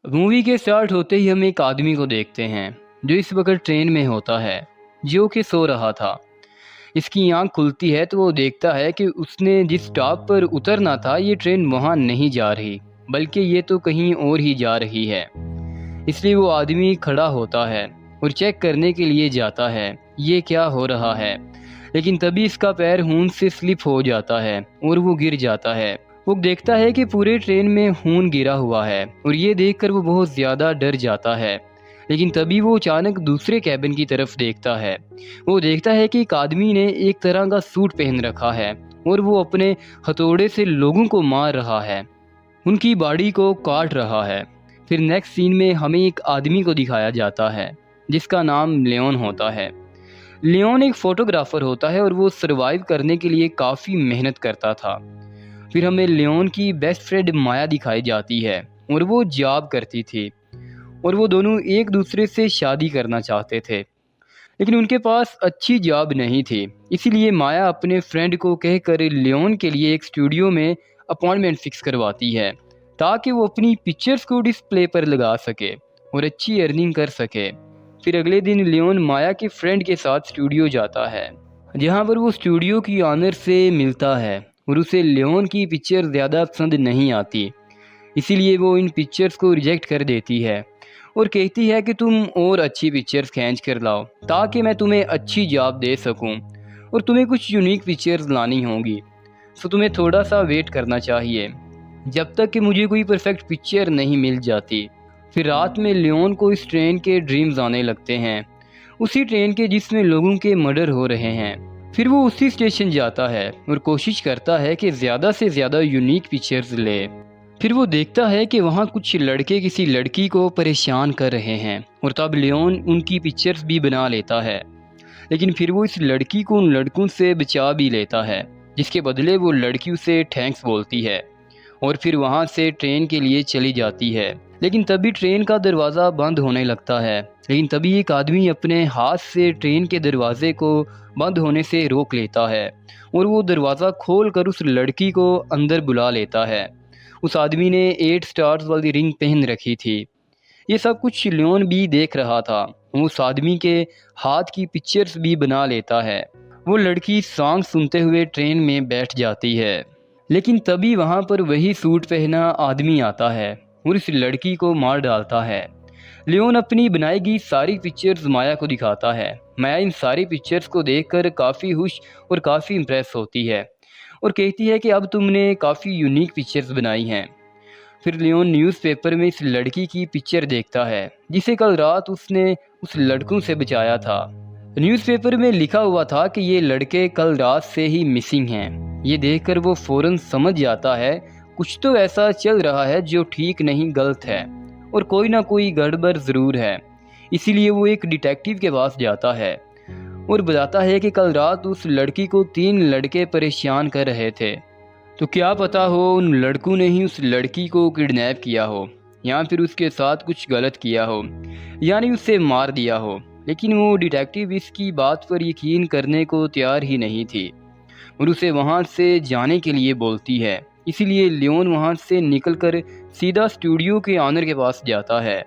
Movie के start होते ही हम एक आदमी को देखते हैं जो इस वक्त ट्रेन में होता है, जो कि सो रहा था। इसकी आंख खुलती है तो वो देखता है कि उसने जिस स्टॉप पर उतरना था ये ट्रेन वहाँ नहीं जा रही, बल्कि ये तो कहीं और ही जा रही है। इसलिए वो आदमी खड़ा होता है और चेक करने के लिए जाता है ये क्या हो रहा है। लेकिन तभी इसका पैर खून से स्लिप हो जाता है और वो गिर जाता है। वो देखता है कि पूरे ट्रेन में खून गिरा हुआ है और ये देखकर वो बहुत ज़्यादा डर जाता है। लेकिन तभी वो अचानक दूसरे कैबिन की तरफ देखता है। वो देखता है कि एक आदमी ने एक तरह का सूट पहन रखा है और वो अपने हथौड़े से लोगों को मार रहा है, उनकी बॉडी को काट रहा है। फिर नेक्स्ट सीन में हमें एक आदमी को दिखाया जाता है जिसका नाम लियोन होता है। लियोन एक फोटोग्राफर होता है और वो सरवाइव करने के लिए काफ़ी मेहनत करता था। फिर हमें लियोन की बेस्ट फ्रेंड माया दिखाई जाती है और वो जॉब करती थी और वो दोनों एक दूसरे से शादी करना चाहते थे, लेकिन उनके पास अच्छी जॉब नहीं थी। इसीलिए माया अपने फ्रेंड को कहकर लियोन के लिए एक स्टूडियो में अपॉइंटमेंट फिक्स करवाती है ताकि वो अपनी पिक्चर्स को डिस्प्ले पर लगा सके और अच्छी अर्निंग कर सके। फिर अगले दिन लियोन माया के फ्रेंड के साथ स्टूडियो जाता है, जहाँ पर वो स्टूडियो की ऑनर से मिलता है और उसे लियोन की पिक्चर ज़्यादा पसंद नहीं आती। इसीलिए वो इन पिक्चर्स को रिजेक्ट कर देती है और कहती है कि तुम और अच्छी पिक्चर्स खींच कर लाओ ताकि मैं तुम्हें अच्छी जॉब दे सकूं, और तुम्हें कुछ यूनिक पिक्चर्स लानी होंगी, सो तुम्हें थोड़ा सा वेट करना चाहिए जब तक कि मुझे कोई परफेक्ट पिक्चर नहीं मिल जाती। फिर रात में लियोन को इस ट्रेन के ड्रीम्स आने लगते हैं, उसी ट्रेन के जिसमें लोगों के मर्डर हो रहे हैं। फिर वो उसी स्टेशन जाता है और कोशिश करता है कि ज़्यादा से ज़्यादा यूनिक पिक्चर्स ले। फिर वो देखता है कि वहाँ कुछ लड़के किसी लड़की को परेशान कर रहे हैं और तब लियोन उनकी पिक्चर्स भी बना लेता है। लेकिन फिर वो इस लड़की को उन लड़कों से बचा भी लेता है, जिसके बदले वो लड़की उसे थैंक्स बोलती है और फिर वहाँ से ट्रेन के लिए चली जाती है। लेकिन तभी ट्रेन का दरवाज़ा बंद होने लगता है। लेकिन तभी एक आदमी अपने हाथ से ट्रेन के दरवाजे को बंद होने से रोक लेता है और वो दरवाज़ा खोल कर उस लड़की को अंदर बुला लेता है। उस आदमी ने 8 स्टार्स वाली रिंग पहन रखी थी। ये सब कुछ लियोन भी देख रहा था। वो उस आदमी के हाथ की पिक्चर्स भी बना लेता है। वो लड़की सॉन्ग सुनते हुए ट्रेन में बैठ जाती है। लेकिन तभी वहाँ पर वही सूट पहना आदमी आता है और इस लड़की को मार डालता है। लियोन अपनी बनाई गई सारी पिक्चर्स माया को दिखाता है। माया इन सारी पिक्चर्स को देखकर काफ़ी खुश और काफ़ी इम्प्रेस होती है और कहती है कि अब तुमने काफ़ी यूनिक पिक्चर्स बनाई हैं। फिर लियोन न्यूज़पेपर में इस लड़की की पिक्चर देखता है जिसे कल रात उसने उस लड़कों से बचाया था। न्यूज़पेपर में लिखा हुआ था कि ये लड़के कल रात से ही मिसिंग हैं। ये देखकर वो फ़ौरन समझ जाता है कुछ तो ऐसा चल रहा है जो ठीक नहीं, गलत है और कोई ना कोई गड़बड़ ज़रूर है। इसीलिए वो एक डिटेक्टिव के पास जाता है और बताता है कि कल रात उस लड़की को 3 लड़के परेशान कर रहे थे, तो क्या पता हो उन लड़कों ने ही उस लड़की को किडनैप किया हो या फिर उसके साथ कुछ गलत किया हो, यानी उसे मार दिया हो। लेकिन वो डिटेक्टिव इसकी बात पर यकीन करने को तैयार ही नहीं थी और उसे वहाँ से जाने के लिए बोलती है। इसीलिए लियोन वहाँ से निकलकर सीधा स्टूडियो के ऑनर के पास जाता है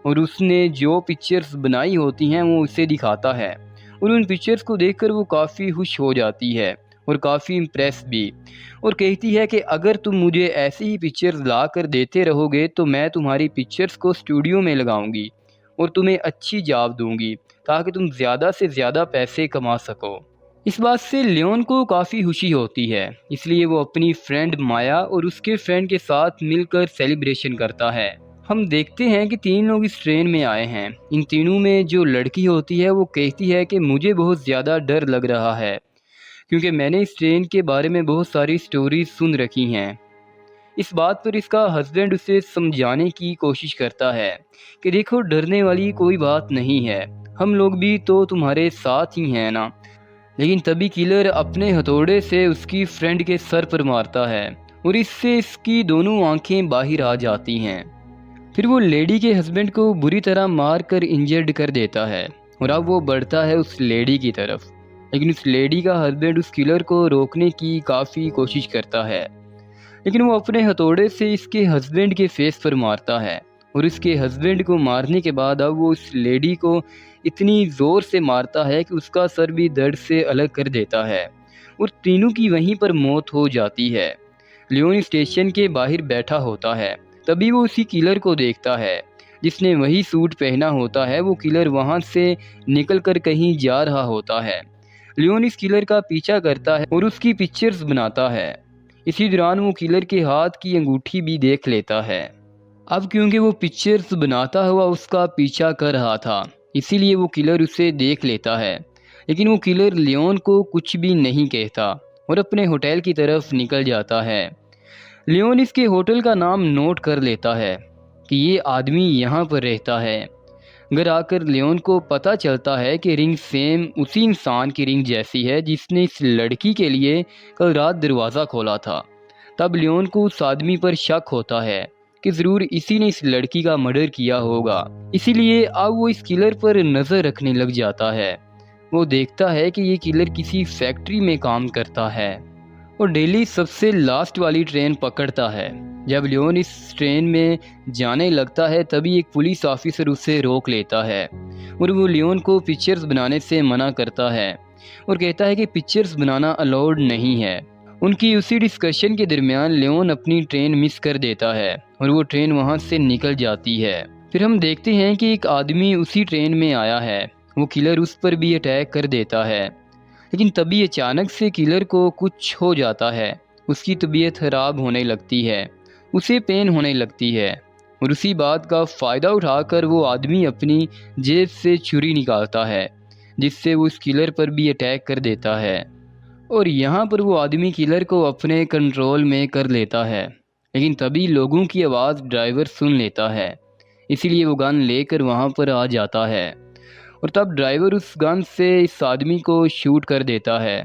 और उसने जो पिक्चर्स बनाई होती हैं वो उसे दिखाता है और उन पिक्चर्स को देखकर वो काफ़ी खुश हो जाती है और काफ़ी इम्प्रेस भी, और कहती है कि अगर तुम मुझे ऐसी ही पिक्चर्स ला कर देते रहोगे तो मैं तुम्हारी पिक्चर्स को स्टूडियो में लगाऊंगी और तुम्हें अच्छी जॉब दूंगी ताकि तुम ज़्यादा से ज़्यादा पैसे कमा सको। इस बात से लियोन को काफ़ी खुशी होती है, इसलिए वो अपनी फ्रेंड माया और उसके फ्रेंड के साथ मिलकर सेलिब्रेशन करता है। हम देखते हैं कि 3 लोग इस ट्रेन में आए हैं। इन तीनों में जो लड़की होती है वो कहती है कि मुझे बहुत ज़्यादा डर लग रहा है क्योंकि मैंने इस ट्रेन के बारे में बहुत सारी स्टोरीज सुन रखी हैं। इस बात पर इसका हस्बैंड उसे समझाने की कोशिश करता है कि देखो डरने वाली कोई बात नहीं है, हम लोग भी तो तुम्हारे साथ ही हैं ना। लेकिन तभी किलर अपने हथौड़े से उसकी फ्रेंड के सर पर मारता है और इससे इसकी दोनों आंखें बाहर आ जाती हैं। फिर वो लेडी के हस्बैंड को बुरी तरह मार कर इंजर्ड कर देता है और अब वो बढ़ता है उस लेडी की तरफ। लेकिन उस लेडी का हस्बैंड उस किलर को रोकने की काफ़ी कोशिश करता है, लेकिन वो अपने हथौड़े से इसके हस्बैंड के फेस पर मारता है और उसके हस्बैंड को मारने के बाद अब वो उस लेडी को इतनी ज़ोर से मारता है कि उसका सर भी दर्द से अलग कर देता है और तीनों की वहीं पर मौत हो जाती है। लियोन स्टेशन के बाहर बैठा होता है, तभी वो उसी किलर को देखता है जिसने वही सूट पहना होता है। वो किलर वहाँ से निकल कर कहीं जा रहा होता है। लियोन इस किलर का पीछा करता है और उसकी पिक्चर्स बनाता है। इसी दौरान वो किलर के हाथ की अंगूठी भी देख लेता है। अब क्योंकि वो पिक्चर्स बनाता हुआ उसका पीछा कर रहा था, इसीलिए वो किलर उसे देख लेता है। लेकिन वो किलर लियोन को कुछ भी नहीं कहता और अपने होटल की तरफ निकल जाता है। लियोन इसके होटल का नाम नोट कर लेता है कि ये आदमी यहाँ पर रहता है। घर आकर लियोन को पता चलता है कि रिंग सेम उसी इंसान की रिंग जैसी है जिसने इस लड़की के लिए कल रात दरवाज़ा खोला था। तब लियोन को उस आदमी पर शक होता है कि ज़रूर इसी ने इस लड़की का मर्डर किया होगा। इसीलिए अब वो इस किलर पर नज़र रखने लग जाता है। वो देखता है कि ये किलर किसी फैक्ट्री में काम करता है और डेली सबसे लास्ट वाली ट्रेन पकड़ता है। जब लियोन इस ट्रेन में जाने लगता है तभी एक पुलिस ऑफिसर उसे रोक लेता है और वो लियोन को पिक्चर्स बनाने से मना करता है और कहता है कि पिक्चर्स बनाना अलाउड नहीं है। उनकी उसी डिस्कशन के दरमियान लियोन अपनी ट्रेन मिस कर देता है और वो ट्रेन वहाँ से निकल जाती है। फिर हम देखते हैं कि एक आदमी उसी ट्रेन में आया है। वो किलर उस पर भी अटैक कर देता है, लेकिन तभी अचानक से किलर को कुछ हो जाता है। उसकी तबीयत खराब होने लगती है, उसे पेन होने लगती है और उसी बात का फ़ायदा उठाकर वो आदमी अपनी जेब से छुरी निकालता है जिससे वो उस किलर पर भी अटैक कर देता है। और यहाँ पर वो आदमी किलर को अपने कंट्रोल में कर लेता है, लेकिन तभी लोगों की आवाज़ ड्राइवर सुन लेता है। इसीलिए वो गन लेकर वहाँ पर आ जाता है और तब ड्राइवर उस गन से इस आदमी को शूट कर देता है।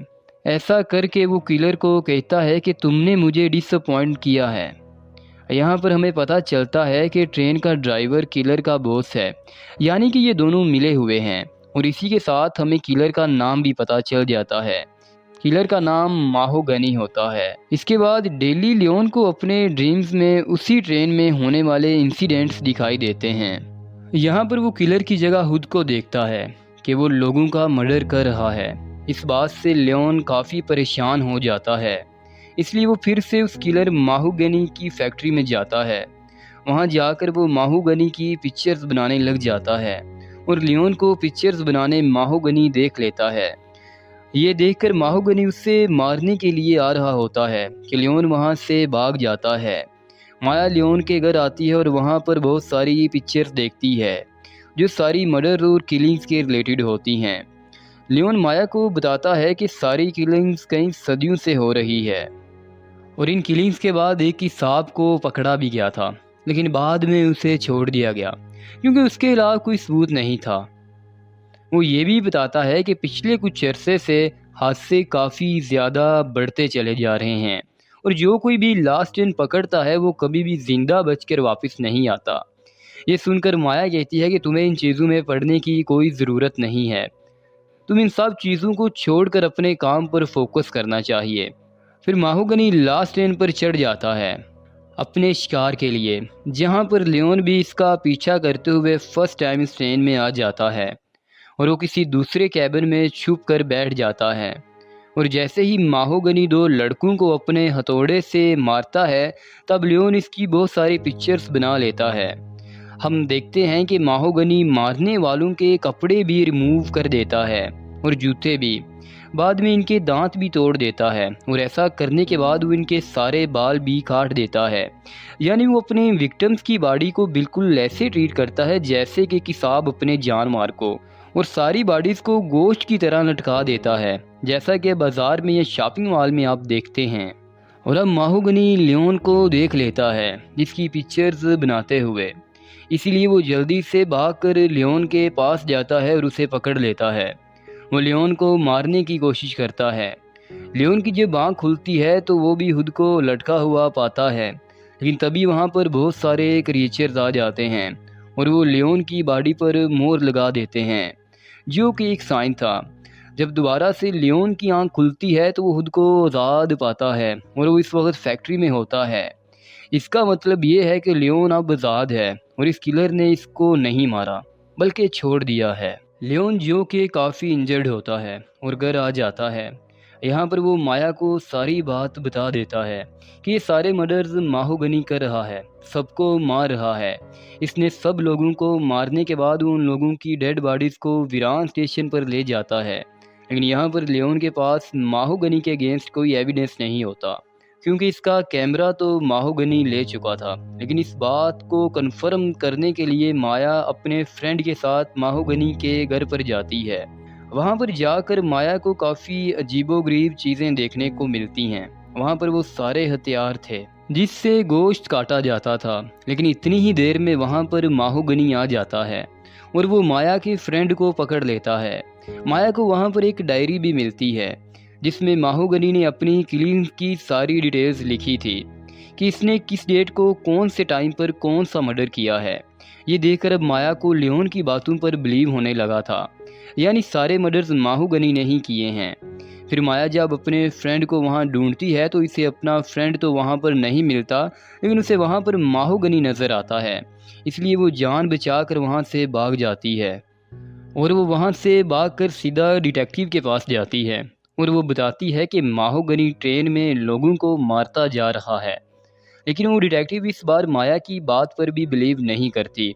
ऐसा करके वो किलर को कहता है कि तुमने मुझे डिसअपॉइंट किया है। यहाँ पर हमें पता चलता है कि ट्रेन का ड्राइवर किलर का बॉस है, यानी कि ये दोनों मिले हुए हैं। और इसी के साथ हमें किलर का नाम भी पता चल जाता है। किलर का नाम माहोगनी होता है। इसके बाद डेली लियोन को अपने ड्रीम्स में उसी ट्रेन में होने वाले इंसिडेंट्स दिखाई देते हैं। यहाँ पर वो किलर की जगह खुद को देखता है कि वो लोगों का मर्डर कर रहा है। इस बात से लियोन काफ़ी परेशान हो जाता है, इसलिए वो फिर से उस किलर माहोगनी की फैक्ट्री में जाता है। वहाँ जाकर वो माहोगनी की पिक्चर्स बनाने लग जाता है और लियोन को पिक्चर्स बनाने माहोगनी देख लेता है। ये देखकर माहोगनी उससे मारने के लिए आ रहा होता है कि लियोन वहाँ से भाग जाता है। माया लियोन के घर आती है और वहाँ पर बहुत सारी पिक्चर्स देखती है जो सारी मर्डर और किलिंग्स के रिलेटेड होती हैं। लियोन माया को बताता है कि सारी किलिंग्स कई सदियों से हो रही है और इन किलिंग्स के बाद एक ही सांप को पकड़ा भी गया था, लेकिन बाद में उसे छोड़ दिया गया क्योंकि उसके अलावा कोई सबूत नहीं था। वो ये भी बताता है कि पिछले कुछ अरसे से हादसे काफ़ी ज़्यादा बढ़ते चले जा रहे हैं और जो कोई भी लास्ट ट्रेन पकड़ता है वो कभी भी ज़िंदा बचकर वापस नहीं आता। ये सुनकर माया कहती है कि तुम्हें इन चीज़ों में पढ़ने की कोई ज़रूरत नहीं है, तुम इन सब चीज़ों को छोड़कर अपने काम पर फोकस करना चाहिए। फिर माहोगनी लास्ट ट्रेन पर चढ़ जाता है अपने शिकार के लिए, जहाँ पर लियोन भी इसका पीछा करते हुए फर्स्ट टाइम इस ट्रेन में आ जाता है और वो किसी दूसरे कैबिन में छुप कर बैठ जाता है। और जैसे ही माहोगनी दो लड़कों को अपने हथौड़े से मारता है तब लियोन इसकी बहुत सारी पिक्चर्स बना लेता है। हम देखते हैं कि माहोगनी मारने वालों के कपड़े भी रिमूव कर देता है और जूते भी। बाद में इनके दांत भी तोड़ देता है और ऐसा करने के बाद वो इनके सारे बाल भी काट देता है। यानी वो अपने विक्टिम्स की बॉडी को बिल्कुल ऐसे ट्रीट करता है जैसे कि किसाब अपने जानवर को, और सारी बॉडीज़ को गोश्त की तरह लटका देता है जैसा कि बाज़ार में या शॉपिंग मॉल में आप देखते हैं। और अब माहोगनी लियोन को देख लेता है जिसकी पिक्चर्स बनाते हुए, इसीलिए वो जल्दी से भागकर लियोन के पास जाता है और उसे पकड़ लेता है। वो लियोन को मारने की कोशिश करता है। लियोन की जब आँख खुलती है तो वो भी खुद को लटका हुआ पाता है, लेकिन तभी वहाँ पर बहुत सारे क्रिएचर्स आ जाते हैं और वो लियोन की बॉडी पर मोर लगा देते हैं, जो कि एक साइन था। जब दोबारा से लियोन की आँख खुलती है तो वो खुद को आज़ाद पाता है और वो इस वक्त फैक्ट्री में होता है। इसका मतलब ये है कि लियोन अब आज़ाद है और इस किलर ने इसको नहीं मारा बल्कि छोड़ दिया है। लियोन जो कि काफ़ी इंजर्ड होता है और घर आ जाता है। यहाँ पर वो माया को सारी बात बता देता है कि ये सारे मर्डर्स माहोगनी कर रहा है, सबको मार रहा है। इसने सब लोगों को मारने के बाद उन लोगों की डेड बॉडीज़ को वीरान स्टेशन पर ले जाता है। लेकिन यहाँ पर लियोन के पास माहोगनी के अगेंस्ट कोई एविडेंस नहीं होता, क्योंकि इसका कैमरा तो माहोगनी ले चुका था। लेकिन इस बात को कंफर्म करने के लिए माया अपने फ्रेंड के साथ माहोगनी के घर पर जाती है। वहाँ पर जाकर माया को काफ़ी अजीबोगरीब चीज़ें देखने को मिलती हैं। वहाँ पर वो सारे हथियार थे जिससे गोश्त काटा जाता था। लेकिन इतनी ही देर में वहाँ पर माहोगनी आ जाता है और वो माया के फ्रेंड को पकड़ लेता है। माया को वहाँ पर एक डायरी भी मिलती है जिसमें माहोगनी ने अपनी किलिंग की सारी डिटेल्स लिखी थी कि इसने किस डेट को कौन से टाइम पर कौन सा मर्डर किया है। ये देखकर अब माया को लियोन की बातों पर बिलीव होने लगा था, यानी सारे मर्डर्स माहोगनी ने ही किए हैं। फिर माया जब अपने फ्रेंड को वहाँ ढूंढती है तो इसे अपना फ्रेंड तो वहाँ पर नहीं मिलता, लेकिन उसे वहाँ पर माहोगनी नज़र आता है। इसलिए वो जान बचाकर वहाँ से भाग जाती है और वो वहाँ से भागकर सीधा डिटेक्टिव के पास जाती है और वो बताती है कि माहोगनी ट्रेन में लोगों को मारता जा रहा है। लेकिन वो डिटेक्टिव इस बार माया की बात पर भी बिलीव नहीं करती,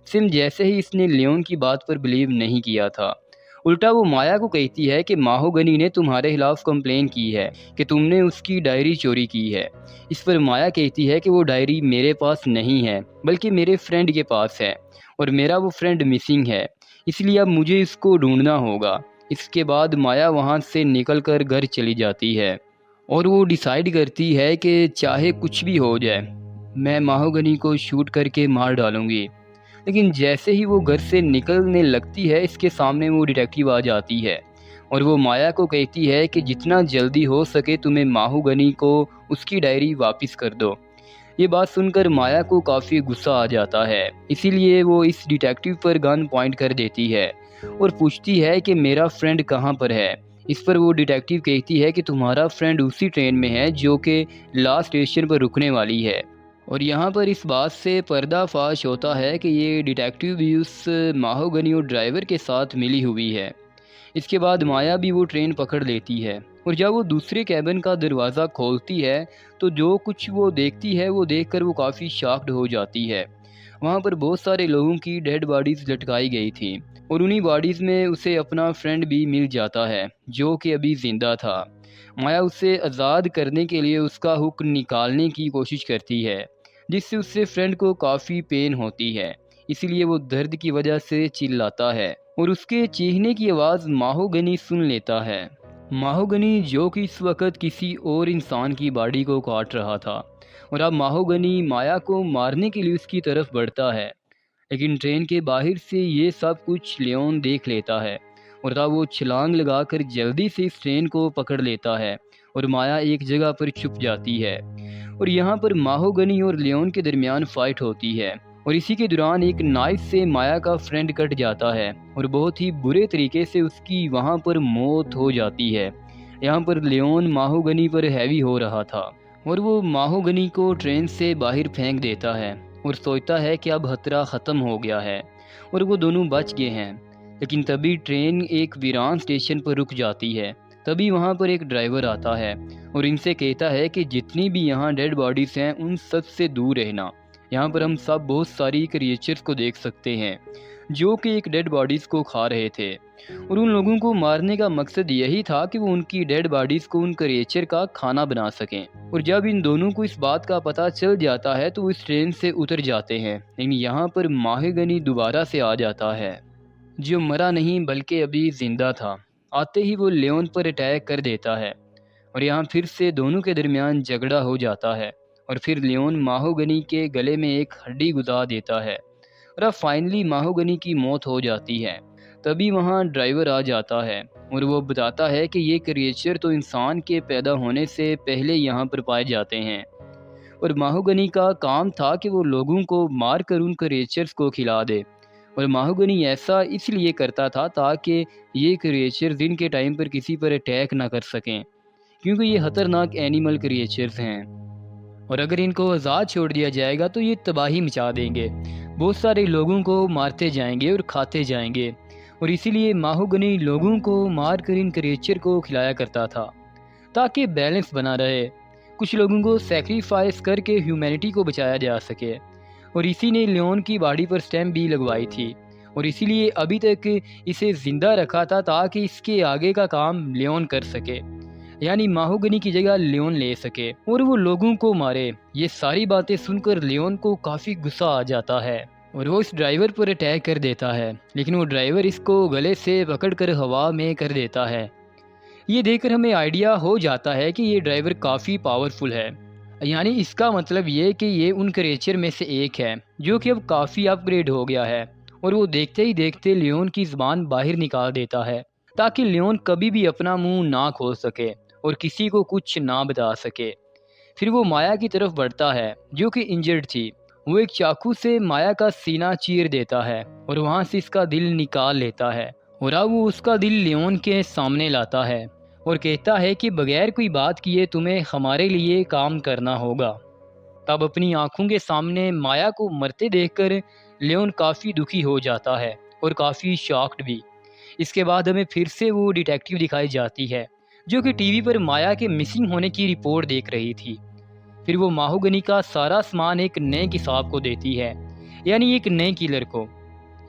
सिम जैसे ही इसने लियोन की बात पर बिलीव नहीं किया था। उल्टा वो माया को कहती है कि माहोगनी ने तुम्हारे खिलाफ कंप्लेन की है कि तुमने उसकी डायरी चोरी की है। इस पर माया कहती है कि वो डायरी मेरे पास नहीं है बल्कि मेरे फ्रेंड के पास है और मेरा वो फ्रेंड मिसिंग है, इसलिए अब मुझे इसको ढूंढना होगा। इसके बाद माया वहाँ से निकलकर घर चली जाती है और वो डिसाइड करती है कि चाहे कुछ भी हो जाए मैं माहोगनी को शूट करके मार डालूंगी। लेकिन जैसे ही वो घर से निकलने लगती है इसके सामने वो डिटेक्टिव आ जाती है और वो माया को कहती है कि जितना जल्दी हो सके तुम्हें माहोगनी को उसकी डायरी वापस कर दो। ये बात सुनकर माया को काफ़ी गुस्सा आ जाता है, इसीलिए वो इस डिटेक्टिव पर गन पॉइंट कर देती है और पूछती है कि मेरा फ्रेंड कहाँ पर है। इस पर वो डिटेक्टिव कहती है कि तुम्हारा फ्रेंड उसी ट्रेन में है जो कि लास्ट स्टेशन पर रुकने वाली है। और यहाँ पर इस बात से पर्दाफाश होता है कि ये डिटेक्टिव भी उस माहोगनी और ड्राइवर के साथ मिली हुई है। इसके बाद माया भी वो ट्रेन पकड़ लेती है और जब वो दूसरे कैबिन का दरवाज़ा खोलती है तो जो कुछ वो देखती है वो देखकर वो काफ़ी शॉक्ड हो जाती है। वहाँ पर बहुत सारे लोगों की डेड बॉडीज़ लटकाई गई थी और उन्हीं बॉडीज़ में उसे अपना फ्रेंड भी मिल जाता है जो कि अभी ज़िंदा था। माया उसे आज़ाद करने के लिए उसका हुक निकालने की कोशिश करती है जिससे उससे फ्रेंड को काफ़ी पेन होती है, इसीलिए वो दर्द की वजह से चिल्लाता है और उसके चीखने की आवाज़ माहोगनी सुन लेता है। माहोगनी जो कि इस वक्त किसी और इंसान की बॉडी को काट रहा था और अब माहोगनी माया को मारने के लिए उसकी तरफ बढ़ता है। लेकिन ट्रेन के बाहर से ये सब कुछ लियोन देख लेता है और तब वो छलांग लगाकर जल्दी से इस ट्रेन को पकड़ लेता है और माया एक जगह पर छुप जाती है। और यहाँ पर माहोगनी और लियोन के दरमियान फाइट होती है और इसी के दौरान एक नाइफ से माया का फ्रेंड कट जाता है और बहुत ही बुरे तरीके से उसकी वहाँ पर मौत हो जाती है। यहाँ पर लियोन माहोगनी पर हैवी हो रहा था और वो माहोगनी को ट्रेन से बाहर फेंक देता है और सोचता है कि अब खतरा ख़त्म हो गया है और वो दोनों बच गए हैं। लेकिन तभी ट्रेन एक वीरान स्टेशन पर रुक जाती है। तभी वहाँ पर एक ड्राइवर आता है और इनसे कहता है कि जितनी भी यहाँ डेड बॉडीज़ हैं उन सब से दूर रहना। यहाँ पर हम सब बहुत सारी क्रिएचर्स को देख सकते हैं जो कि एक डेड बॉडीज़ को खा रहे थे और उन लोगों को मारने का मकसद यही था कि वो उनकी डेड बॉडीज़ को उन क्रिएचर का खाना बना सकें। और जब इन दोनों को इस बात का पता चल जाता है तो वो इस ट्रेन से उतर जाते हैं। लेकिन यहाँ पर माहोगनी दोबारा से आ जाता है जो मरा नहीं बल्कि अभी ज़िंदा था। आते ही वो लियोन पर अटैक कर देता है और यहाँ फिर से दोनों के दरमियान झगड़ा हो जाता है और फिर लियोन माहोगनी के गले में एक हड्डी गुदा देता है और अब फाइनली माहोगनी की मौत हो जाती है। तभी वहाँ ड्राइवर आ जाता है और वो बताता है कि ये क्रिएचर तो इंसान के पैदा होने से पहले यहाँ पर पाए जाते हैं और माहोगनी का काम था कि वो लोगों को मार कर उन क्रिएचर्स को खिला दे। और माहोगनी ऐसा इसलिए करता था ताकि ये क्रिएचर दिन के टाइम पर किसी पर अटैक ना कर सकें, क्योंकि ये खतरनाक एनिमल क्रिएचर्स हैं और अगर इनको आज़ाद छोड़ दिया जाएगा तो ये तबाही मचा देंगे। बहुत सारे लोगों को मारते जाएंगे और खाते जाएंगे, और इसीलिए माहूगनी लोगों को मारकर इन क्रिएचर को खिलाया करता था ताकि बैलेंस बना रहे। कुछ लोगों को सेक्रीफाइस करके ह्यूमैनिटी को बचाया जा सके, और इसी ने लियोन की बॉडी पर स्टैम्प भी लगवाई थी, और इसीलिए अभी तक इसे ज़िंदा रखा था ताकि इसके आगे का काम लियोन कर सके, यानी माहूगनी की जगह लियोन ले सके और वो लोगों को मारे। ये सारी बातें सुनकर लियोन को काफ़ी गुस्सा आ जाता है और वो इस ड्राइवर पर अटैक कर देता है, लेकिन वो ड्राइवर इसको गले से पकड़कर हवा में कर देता है। ये देखकर हमें आइडिया हो जाता है कि ये ड्राइवर काफ़ी पावरफुल है, यानी इसका मतलब ये कि ये उन क्रिएचर में से एक है जो कि अब काफ़ी अपग्रेड हो गया है। और वो देखते ही देखते लियोन की ज़बान बाहर निकाल देता है ताकि लियोन कभी भी अपना मुंह ना खोल सके और किसी को कुछ ना बता सके। फिर वो माया की तरफ बढ़ता है जो कि इंजर्ड थी। वो एक चाकू से माया का सीना चीर देता है और वहाँ से इसका दिल निकाल लेता है, और अब वो उसका दिल लियोन के सामने लाता है और कहता है कि बगैर कोई बात किए तुम्हें हमारे लिए काम करना होगा। तब अपनी आंखों के सामने माया को मरते देखकर लियोन काफ़ी दुखी हो जाता है और काफ़ी शॉक्ड भी। इसके बाद हमें फिर से वो डिटेक्टिव दिखाई जाती है जो कि टीवी पर माया के मिसिंग होने की रिपोर्ट देख रही थी। फिर वो माहूगनी का सारा सामान एक नए किसाब को देती है, यानी एक नए किलर को,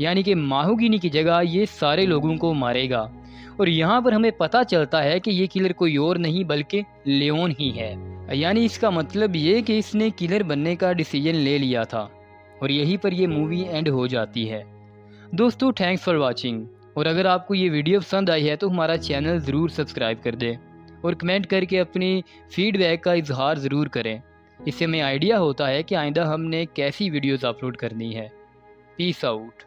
यानी कि माहूगनी की जगह ये सारे लोगों को मारेगा। और यहाँ पर हमें पता चलता है कि ये किलर कोई और नहीं बल्कि लियोन ही है, यानी इसका मतलब ये कि इसने किलर बनने का डिसीजन ले लिया था। और यहीं पर ये मूवी एंड हो जाती है। दोस्तों, थैंक्स फॉर वाचिंग, और अगर आपको ये वीडियो पसंद आई है तो हमारा चैनल ज़रूर सब्सक्राइब कर दें और कमेंट करके अपनी फीडबैक का इजहार ज़रूर करें। इससे हमें आइडिया होता है कि आइंदा हमने कैसी वीडियोस अपलोड करनी है। Peace out.